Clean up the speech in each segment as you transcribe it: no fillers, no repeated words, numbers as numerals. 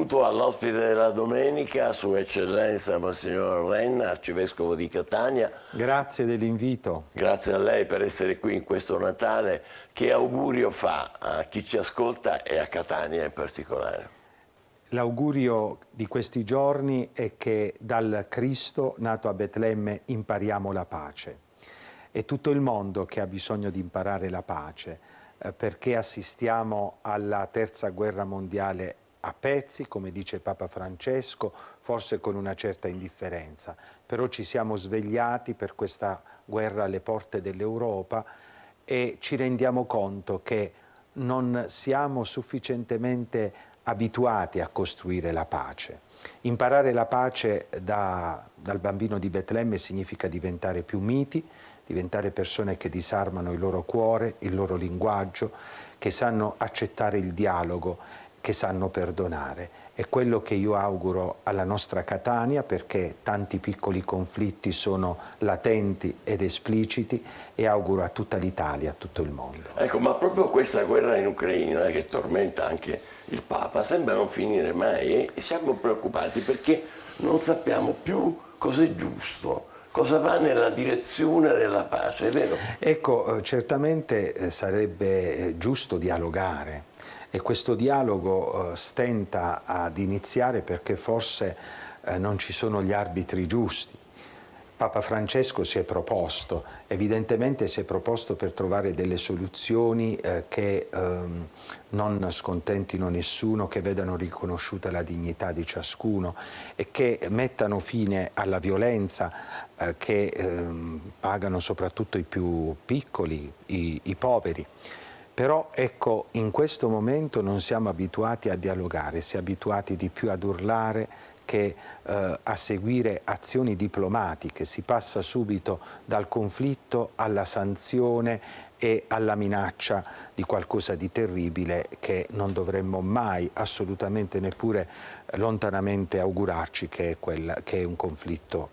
saluto all'ospite della domenica, Sua Eccellenza Monsignor Renna, Arcivescovo di Catania. Grazie dell'invito. Grazie a lei per essere qui in questo Natale. Che augurio fa a chi ci ascolta e a Catania in particolare? L'augurio di questi giorni è che dal Cristo nato a Betlemme impariamo la pace. È tutto il mondo che ha bisogno di imparare la pace, perché assistiamo alla terza guerra mondiale a pezzi, come dice Papa Francesco, forse con una certa indifferenza. Però ci siamo svegliati per questa guerra alle porte dell'Europa e ci rendiamo conto che non siamo sufficientemente abituati a costruire la pace. Imparare la pace dal bambino di Betlemme significa diventare più miti, diventare persone che disarmano il loro cuore, il loro linguaggio, che sanno accettare il dialogo, che sanno perdonare. È quello che io auguro alla nostra Catania, perché tanti piccoli conflitti sono latenti ed espliciti, e auguro a tutta l'Italia, a tutto il mondo. Ecco, ma proprio questa guerra in Ucraina, che tormenta anche il Papa, sembra non finire mai e siamo preoccupati perché non sappiamo più cosa è giusto, cosa va nella direzione della pace, è vero? Ecco, certamente sarebbe giusto dialogare. E questo dialogo stenta ad iniziare perché forse non ci sono gli arbitri giusti. Papa Francesco si è proposto, evidentemente si è proposto per trovare delle soluzioni che non scontentino nessuno, che vedano riconosciuta la dignità di ciascuno e che mettano fine alla violenza che pagano soprattutto i più piccoli, i poveri. Però ecco, in questo momento non siamo abituati a dialogare, siamo abituati di più ad urlare che a seguire azioni diplomatiche. Si passa subito dal conflitto alla sanzione e alla minaccia di qualcosa di terribile che non dovremmo mai, assolutamente neppure lontanamente augurarci, che è un conflitto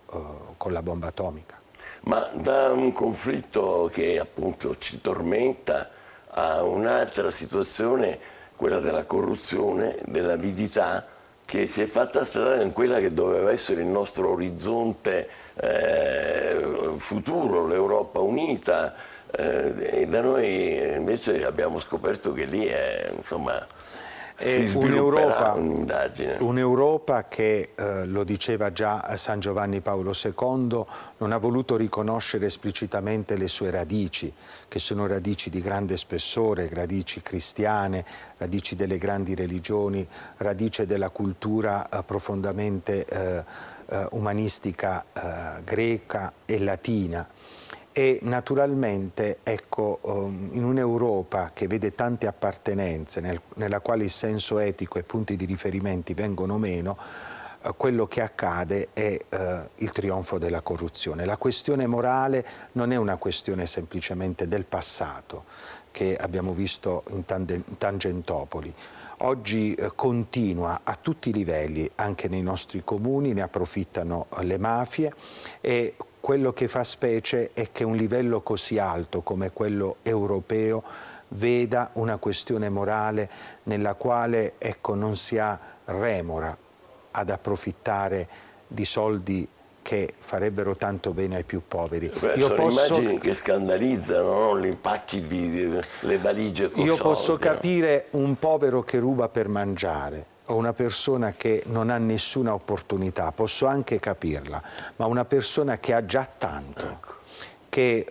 con la bomba atomica. Ma da un conflitto che appunto ci tormenta a un'altra situazione, quella della corruzione, dell'avidità, che si è fatta strada in quella che doveva essere il nostro orizzonte futuro, l'Europa unita, e da noi invece abbiamo scoperto che lì è, insomma, si svilupperà un'indagine. Un'Europa che, lo diceva già San Giovanni Paolo II, non ha voluto riconoscere esplicitamente le sue radici, che sono radici di grande spessore, radici cristiane, radici delle grandi religioni, radice della cultura profondamente umanistica greca e latina. E naturalmente, ecco, in un'Europa che vede tante appartenenze, nella quale il senso etico e punti di riferimenti vengono meno, quello che accade è il trionfo della corruzione. La questione morale non è una questione semplicemente del passato, che abbiamo visto in Tangentopoli. Oggi continua a tutti i livelli, anche nei nostri comuni, ne approfittano le mafie, e quello che fa specie è che un livello così alto come quello europeo veda una questione morale nella quale, ecco, non si ha remora ad approfittare di soldi che farebbero tanto bene ai più poveri. Sono immagini che scandalizzano, no? Gli impacchi le valigie con Io soldi, posso capire un povero che ruba per mangiare, o una persona che non ha nessuna opportunità, posso anche capirla, ma una persona che ha già tanto, ecco, che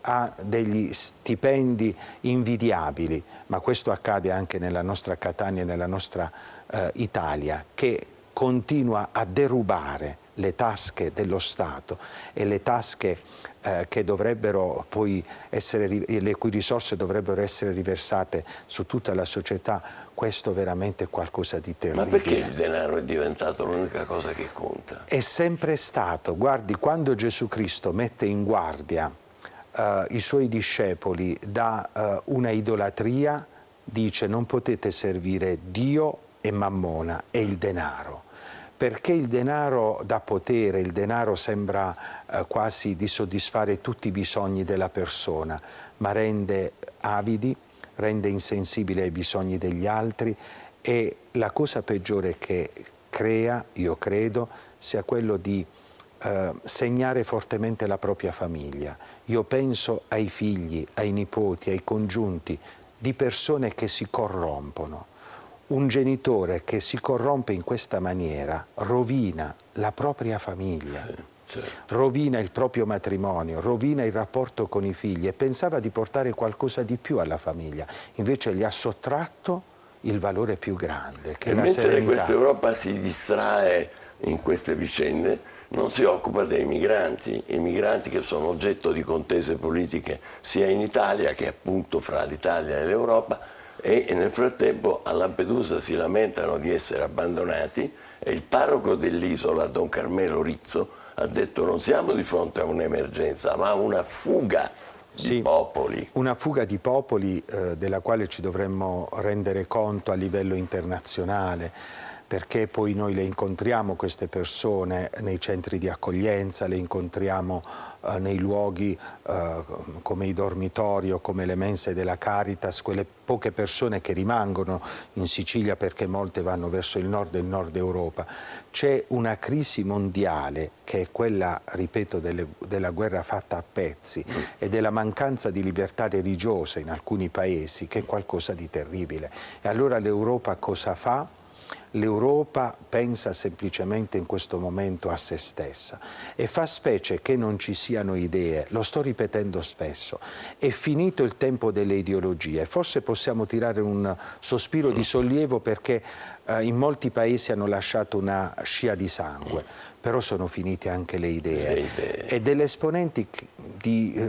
ha degli stipendi invidiabili, ma questo accade anche nella nostra Catania e nella nostra Italia, che continua a derubare le tasche dello Stato e le tasche che dovrebbero poi essere, le cui risorse dovrebbero essere riversate su tutta la società, questo veramente è qualcosa di terribile. Ma perché il denaro è diventato l'unica cosa che conta? È sempre stato, guardi, quando Gesù Cristo mette in guardia i suoi discepoli da una idolatria, dice: non potete servire Dio e Mammona e il denaro. Perché il denaro dà potere, il denaro sembra quasi di soddisfare tutti i bisogni della persona, ma rende avidi, rende insensibili ai bisogni degli altri e la cosa peggiore che crea, io credo, sia quello di segnare fortemente la propria famiglia. Io penso ai figli, ai nipoti, ai congiunti di persone che si corrompono. Un genitore che si corrompe in questa maniera rovina la propria famiglia, Sì, certo. rovina il proprio matrimonio, rovina il rapporto con i figli e pensava di portare qualcosa di più alla famiglia, invece gli ha sottratto il valore più grande, che è la Mentre serenità. questa Europa si distrae in queste vicende, non si occupa dei migranti, i migranti che sono oggetto di contese politiche sia in Italia che appunto fra l'Italia e l'Europa, e nel frattempo a Lampedusa si lamentano di essere abbandonati e il parroco dell'isola, Don Carmelo Rizzo, ha detto: non siamo di fronte a un'emergenza ma a una fuga di popoli. Una fuga di popoli della quale ci dovremmo rendere conto a livello internazionale, perché poi noi le incontriamo queste persone nei centri di accoglienza, le incontriamo nei luoghi come i dormitori o come le mense della Caritas, quelle poche persone che rimangono in Sicilia perché molte vanno verso il nord e il nord Europa. C'è una crisi mondiale che è quella, ripeto, della guerra fatta a pezzi e della mancanza di libertà religiosa in alcuni paesi, che è qualcosa di terribile. E allora l'Europa cosa fa? L'Europa pensa semplicemente in questo momento a se stessa e fa specie che non ci siano idee, lo sto ripetendo spesso, è finito il tempo delle ideologie, forse possiamo tirare un sospiro di sollievo perché in molti paesi hanno lasciato una scia di sangue, però sono finite anche le idee. E delle esponenti di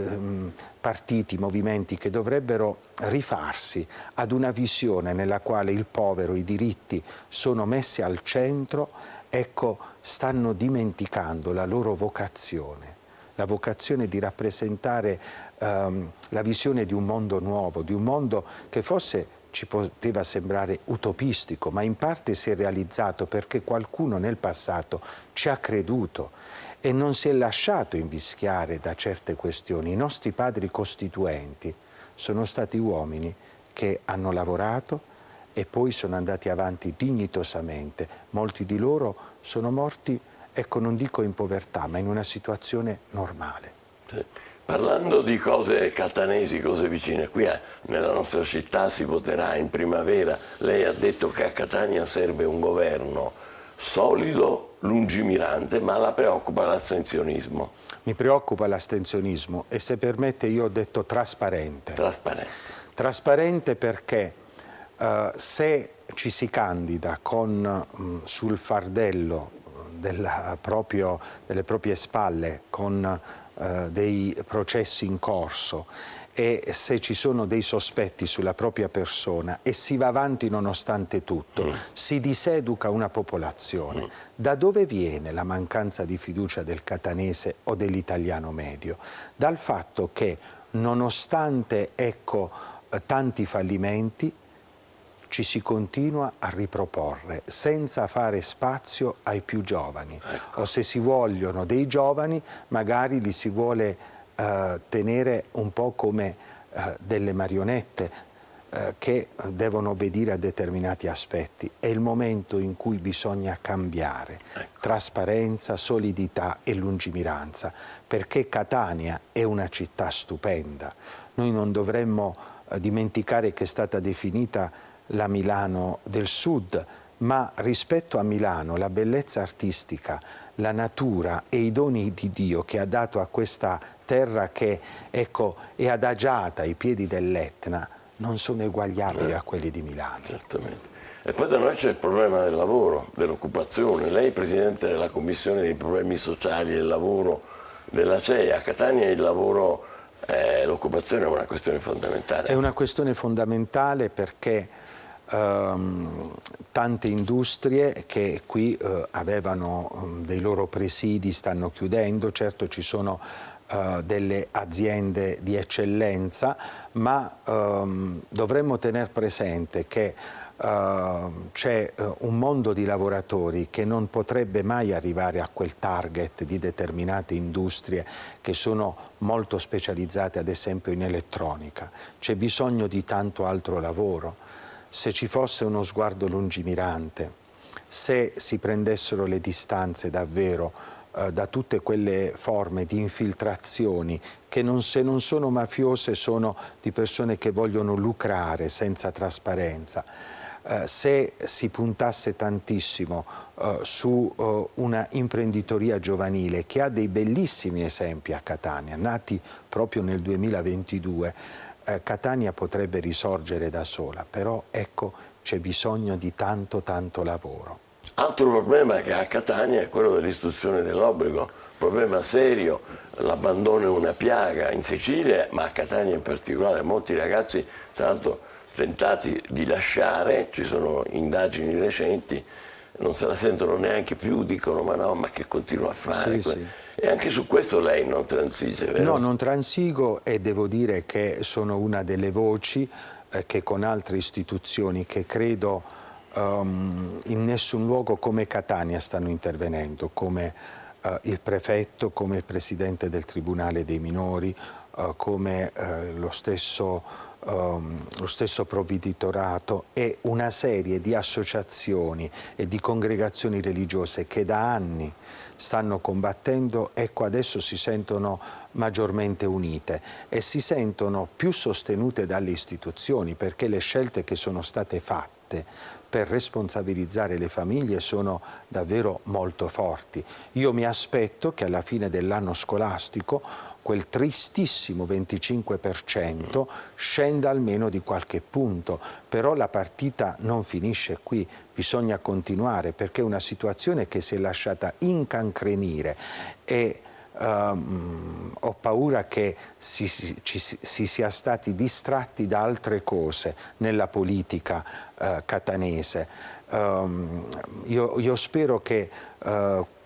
partiti, movimenti che dovrebbero rifarsi ad una visione nella quale il povero, i diritti sono messi al centro, ecco, stanno dimenticando la loro vocazione, la vocazione di rappresentare la visione di un mondo nuovo, di un mondo che forse ci poteva sembrare utopistico, ma in parte si è realizzato perché qualcuno nel passato ci ha creduto e non si è lasciato invischiare da certe questioni. I nostri padri costituenti sono stati uomini che hanno lavorato e poi sono andati avanti dignitosamente. Molti di loro sono morti, ecco, non dico in povertà, ma in una situazione normale. Sì. Parlando di cose catanesi, cose vicine, qui nella nostra città si voterà in primavera. Lei ha detto che a Catania serve un governo solido, lungimirante, ma la preoccupa l'astensionismo. Mi preoccupa l'astensionismo e, se permette, io ho detto trasparente. Trasparente. Trasparente perché se ci si candida sul fardello delle proprie spalle, con dei processi in corso, e se ci sono dei sospetti sulla propria persona e si va avanti nonostante tutto, si diseduca una popolazione. Da dove viene la mancanza di fiducia del catanese o dell'italiano medio? Dal fatto che, nonostante, ecco, tanti fallimenti, ci si continua a riproporre senza fare spazio ai più giovani. Ecco. O se si vogliono dei giovani, magari li si vuole tenere un po' come delle marionette che devono obbedire a determinati aspetti. È il momento in cui bisogna cambiare. Ecco. Trasparenza, solidità e lungimiranza, perché Catania è una città stupenda. Noi non dovremmo dimenticare che è stata definita la Milano del Sud, ma rispetto a Milano la bellezza artistica, la natura e i doni di Dio che ha dato a questa terra che, ecco, è adagiata ai piedi dell'Etna non sono eguagliabili a quelli di Milano. Certamente. E poi da noi c'è il problema del lavoro, dell'occupazione. Lei è presidente della Commissione dei problemi sociali e del lavoro della CEI. A Catania il lavoro, l'occupazione è una questione fondamentale. È una questione fondamentale perché tante industrie che qui avevano dei loro presidi stanno chiudendo. Certo, ci sono delle aziende di eccellenza, ma dovremmo tener presente che c'è un mondo di lavoratori che non potrebbe mai arrivare a quel target di determinate industrie che sono molto specializzate, ad esempio in elettronica. C'è bisogno di tanto altro lavoro. se ci fosse uno sguardo lungimirante, se si prendessero le distanze davvero da tutte quelle forme di infiltrazioni che se non sono mafiose sono di persone che vogliono lucrare senza trasparenza, se si puntasse tantissimo su una imprenditoria giovanile che ha dei bellissimi esempi a Catania, nati proprio nel 2022, Catania potrebbe risorgere da sola, però ecco c'è bisogno di tanto lavoro. Altro problema che ha a Catania è quello dell'istruzione dell'obbligo, problema serio, l'abbandono è una piaga in Sicilia, ma a Catania in particolare, molti ragazzi tra l'altro tentati di lasciare, ci sono indagini recenti, non se la sentono neanche più, dicono ma no, ma che continuo a fare? Sì, sì. E anche su questo lei non transige, vero? No, non transigo e devo dire che sono una delle voci che con altre istituzioni che credo in nessun luogo come Catania stanno intervenendo, come il prefetto, come il presidente del Tribunale dei minori, come lo stesso provveditorato e una serie di associazioni e di congregazioni religiose che da anni stanno combattendo, ecco adesso si sentono maggiormente unite e si sentono più sostenute dalle istituzioni perché le scelte che sono state fatte per responsabilizzare le famiglie sono davvero molto forti. Io mi aspetto che alla fine dell'anno scolastico quel tristissimo 25% scenda almeno di qualche punto, però la partita non finisce qui, bisogna continuare perché è una situazione che si è lasciata incancrenire e ho paura che si sia stati distratti da altre cose nella politica catanese. Io spero che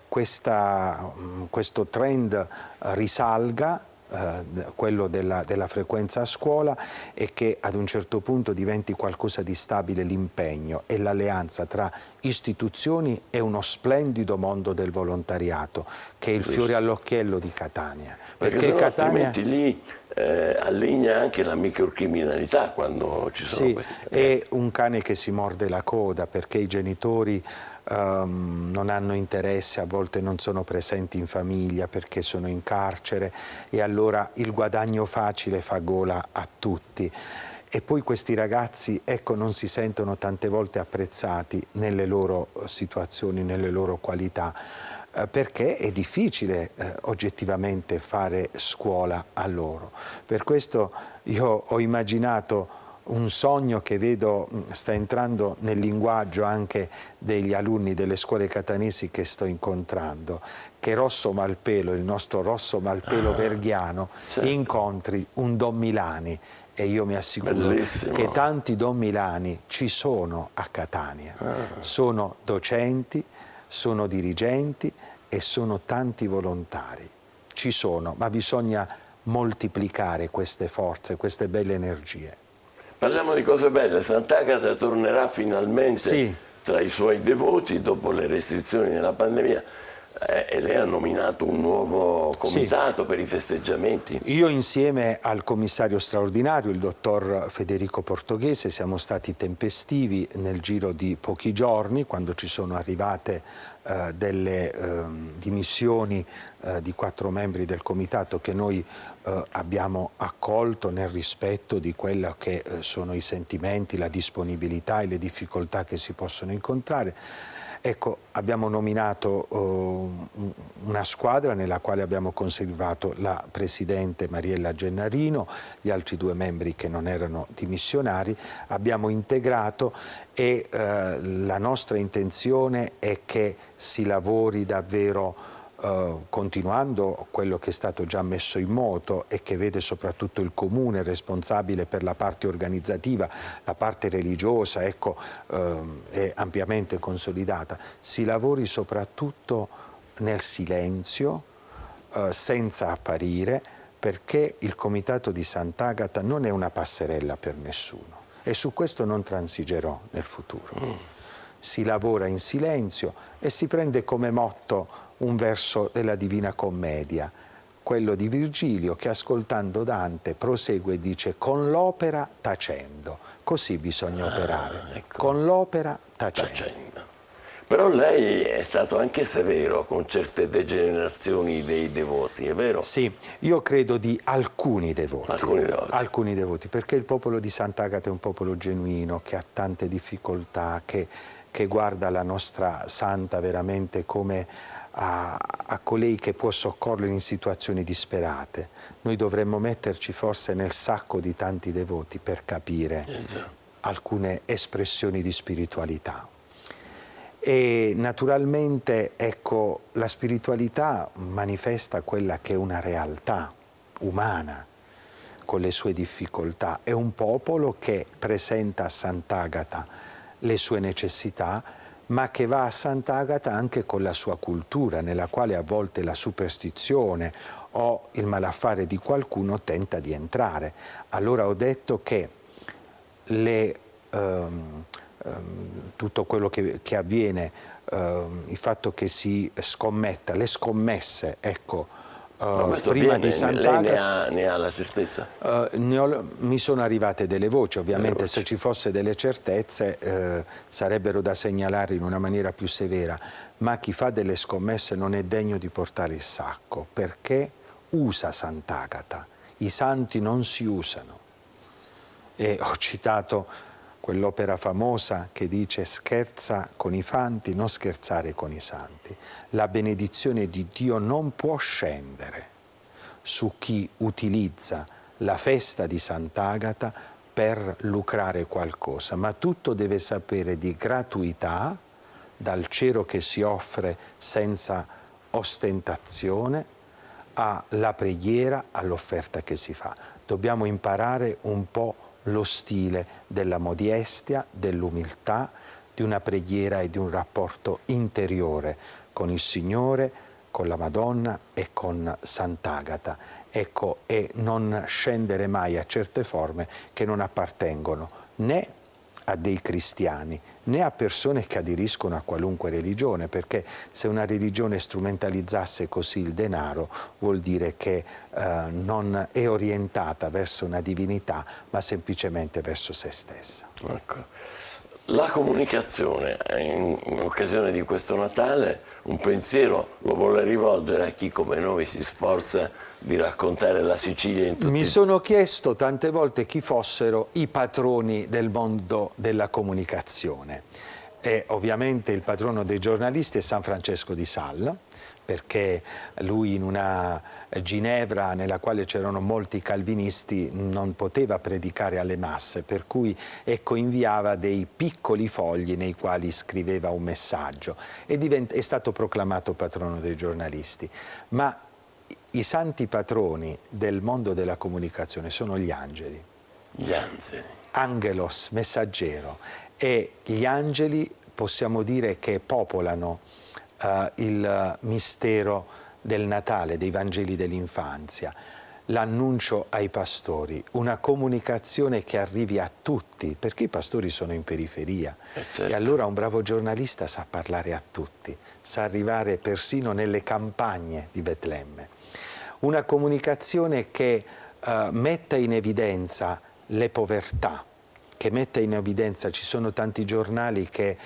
questo trend risalga, quello della frequenza a scuola, e che ad un certo punto diventi qualcosa di stabile l'impegno e l'alleanza tra istituzioni e uno splendido mondo del volontariato che è il fiore all'occhiello di Catania. Perché Catania altrimenti lì allegna anche la microcriminalità quando ci sono questi casi. È un cane che si morde la coda perché i genitori non hanno interesse, a volte non sono presenti in famiglia perché sono in carcere e allora il guadagno facile fa gola a tutti. E poi questi ragazzi, ecco, non si sentono tante volte apprezzati nelle loro situazioni, nelle loro qualità, perché è difficile oggettivamente fare scuola a loro. Per questo io ho immaginato un sogno che vedo sta entrando nel linguaggio anche degli alunni delle scuole catanesi che sto incontrando, che Rosso Malpelo, il nostro Rosso Malpelo Verghiano, certo, incontri un Don Milani. E io mi assicuro bellissimo, che tanti Don Milani ci sono a Catania, sono docenti, sono dirigenti e sono tanti volontari. Ci sono, ma bisogna moltiplicare queste forze, queste belle energie. Parliamo di cose belle, Sant'Agata tornerà finalmente tra i suoi devoti dopo le restrizioni della pandemia. E lei ha nominato un nuovo comitato per i festeggiamenti. Io insieme al commissario straordinario, il dottor Federico Portoghese, siamo stati tempestivi nel giro di pochi giorni quando ci sono arrivate delle dimissioni di 4 membri del comitato che noi abbiamo accolto nel rispetto di quello che sono i sentimenti, la disponibilità e le difficoltà che si possono incontrare. Ecco, abbiamo nominato una squadra nella quale abbiamo conservato la presidente Mariella Gennarino, gli altri 2 membri che non erano dimissionari, abbiamo integrato e la nostra intenzione è che si lavori davvero continuando quello che è stato già messo in moto e che vede soprattutto il comune responsabile per la parte organizzativa, la parte religiosa, ecco, è ampiamente consolidata. Si lavori soprattutto nel silenzio, senza apparire, perché il comitato di Sant'Agata non è una passerella per nessuno e su questo non transigerò nel futuro. Si lavora in silenzio e si prende come motto un verso della Divina Commedia: quello di Virgilio, che ascoltando Dante prosegue e dice con l'opera tacendo. Così bisogna operare, ecco. Con l'opera tacendo. Però lei è stato anche severo con certe degenerazioni dei devoti, è vero? Sì, io credo di alcuni devoti. Alcuni devoti. Perché il popolo di Sant'Agata è un popolo genuino, che ha tante difficoltà, che guarda la nostra santa veramente come a colei che può soccorrere in situazioni disperate. Noi dovremmo metterci forse nel sacco di tanti devoti per capire alcune espressioni di spiritualità. E naturalmente, ecco, la spiritualità manifesta quella che è una realtà umana con le sue difficoltà. È un popolo che presenta a Sant'Agata le sue necessità, ma che va a Sant'Agata anche con la sua cultura, nella quale a volte la superstizione o il malaffare di qualcuno tenta di entrare. Allora ho detto che tutto quello che avviene, il fatto che si scommetta, le scommesse, ecco, prima di Sant'Agata. Lei ne ha la certezza? Mi sono arrivate delle voci, ovviamente se ci fosse delle certezze sarebbero da segnalare in una maniera più severa, ma chi fa delle scommesse non è degno di portare il sacco, perché usa Sant'Agata, i santi non si usano. E ho citato quell'opera famosa che dice scherza con i fanti, non scherzare con i santi. La benedizione di Dio non può scendere su chi utilizza la festa di Sant'Agata per lucrare qualcosa, ma tutto deve sapere di gratuità, dal cero che si offre senza ostentazione, alla preghiera, all'offerta che si fa. Dobbiamo imparare un po' lo stile della modestia, dell'umiltà, di una preghiera e di un rapporto interiore con il Signore, con la Madonna e con Sant'Agata. Ecco, e non scendere mai a certe forme che non appartengono né a dei cristiani né a persone che aderiscono a qualunque religione, perché se una religione strumentalizzasse così il denaro vuol dire che non è orientata verso una divinità ma semplicemente verso se stessa. Ecco. La comunicazione, in occasione di questo Natale, un pensiero lo vuole rivolgere a chi come noi si sforza di raccontare la Sicilia in tutti. Mi sono chiesto tante volte chi fossero i patroni del mondo della comunicazione. E ovviamente il patrono dei giornalisti è San Francesco di Sales, perché lui in una Ginevra nella quale c'erano molti calvinisti non poteva predicare alle masse, per cui ecco, inviava dei piccoli fogli nei quali scriveva un messaggio e è stato proclamato patrono dei giornalisti. Ma i santi patroni del mondo della comunicazione sono gli angeli. Gli angeli. Angelos, messaggero. E gli angeli possiamo dire che popolano il mistero del Natale, dei Vangeli dell'infanzia, l'annuncio ai pastori, una comunicazione che arrivi a tutti, perché i pastori sono in periferia. Certo. E allora un bravo giornalista sa parlare a tutti, sa arrivare persino nelle campagne di Betlemme. Una comunicazione che metta in evidenza le povertà, che metta in evidenza, ci sono tanti giornali che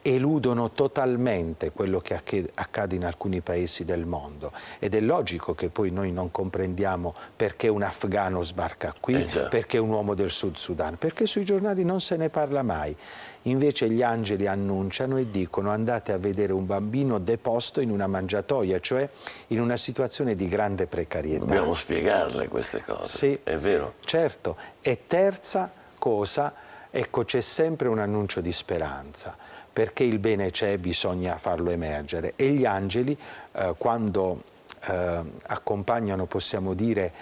eludono totalmente quello che accade in alcuni paesi del mondo, ed è logico che poi noi non comprendiamo perché un afghano sbarca qui, perché un uomo del Sud Sudan, perché sui giornali non se ne parla mai. Invece gli angeli annunciano e dicono: andate a vedere un bambino deposto in una mangiatoia, cioè in una situazione di grande precarietà. Dobbiamo spiegarle queste cose, sì, è vero? Certo. E terza cosa, ecco, c'è sempre un annuncio di speranza, perché il bene c'è, bisogna farlo emergere. E gli angeli, quando accompagnano, possiamo dire,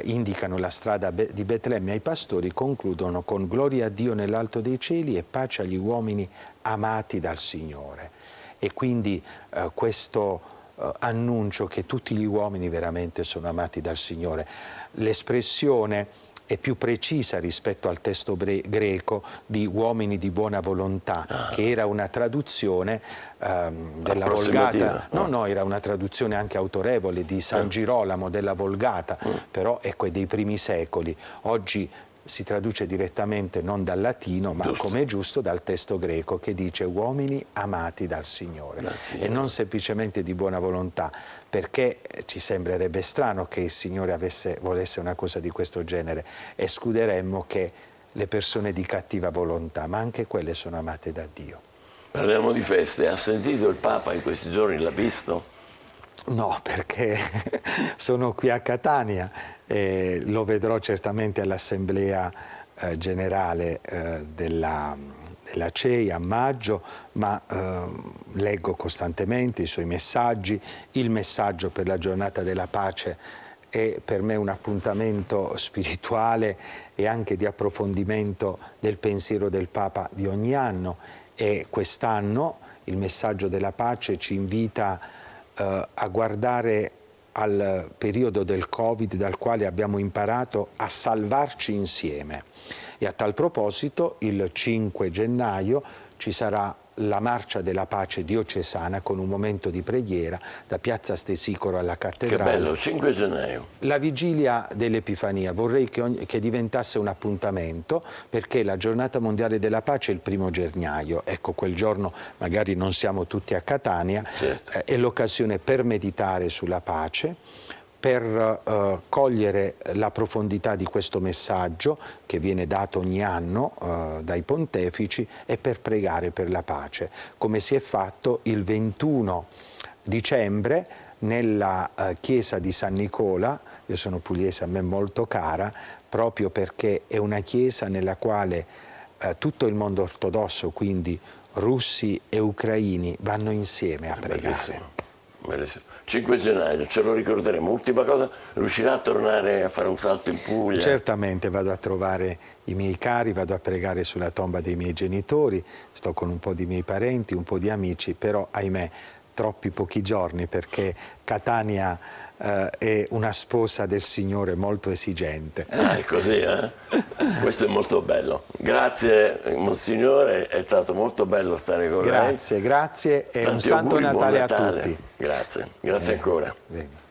indicano la strada di Betlemme ai pastori, concludono con gloria a Dio nell'alto dei cieli e pace agli uomini amati dal Signore. E quindi questo annuncio che tutti gli uomini veramente sono amati dal Signore. L'espressione è più precisa rispetto al testo greco di Uomini di buona volontà, che era una traduzione della Vulgata. No, era una traduzione anche autorevole di San Girolamo della Vulgata, però ecco, è dei primi secoli. Oggi si traduce direttamente non dal latino, ma come è giusto dal testo greco, che dice uomini amati dal Signore, e non semplicemente di buona volontà, perché ci sembrerebbe strano che il Signore volesse una cosa di questo genere. Escluderemmo che le persone di cattiva volontà, ma anche quelle sono amate da Dio. Parliamo di feste. Ha sentito il Papa in questi giorni? L'ha visto? No, perché sono qui a Catania e lo vedrò certamente all'assemblea generale della CEI a maggio, ma leggo costantemente i suoi messaggi. Il messaggio per la giornata della pace è per me un appuntamento spirituale e anche di approfondimento del pensiero del Papa di ogni anno, e quest'anno il messaggio della pace ci invita a guardare al periodo del Covid, dal quale abbiamo imparato a salvarci insieme. E a tal proposito il 5 gennaio ci sarà la Marcia della Pace diocesana con un momento di preghiera da Piazza Stesicoro alla cattedrale. Che bello, 5 gennaio. La vigilia dell'Epifania vorrei che diventasse un appuntamento, perché la giornata mondiale della pace è il 1° gennaio. Ecco, quel giorno magari non siamo tutti a Catania, certo. È l'occasione per meditare sulla pace, per cogliere la profondità di questo messaggio che viene dato ogni anno dai pontefici, e per pregare per la pace, come si è fatto il 21 dicembre nella chiesa di San Nicola. Io sono pugliese, a me molto cara, proprio perché è una chiesa nella quale tutto il mondo ortodosso, quindi russi e ucraini, vanno insieme a pregare. Bellissimo, bellissimo. 5 gennaio, ce lo ricorderemo. Ultima cosa, riuscirà a tornare a fare un salto in Puglia? Certamente, vado a trovare i miei cari, vado a pregare sulla tomba dei miei genitori, sto con un po' di miei parenti, un po' di amici, però ahimè troppi pochi giorni, perché Catania è una sposa del Signore molto esigente. Ah, è così, eh? Questo è molto bello. Grazie Monsignore, è stato molto bello stare con lei. Grazie, e tanti un Santo auguri, Natale buon Natale a tutti. Grazie ancora. Bene.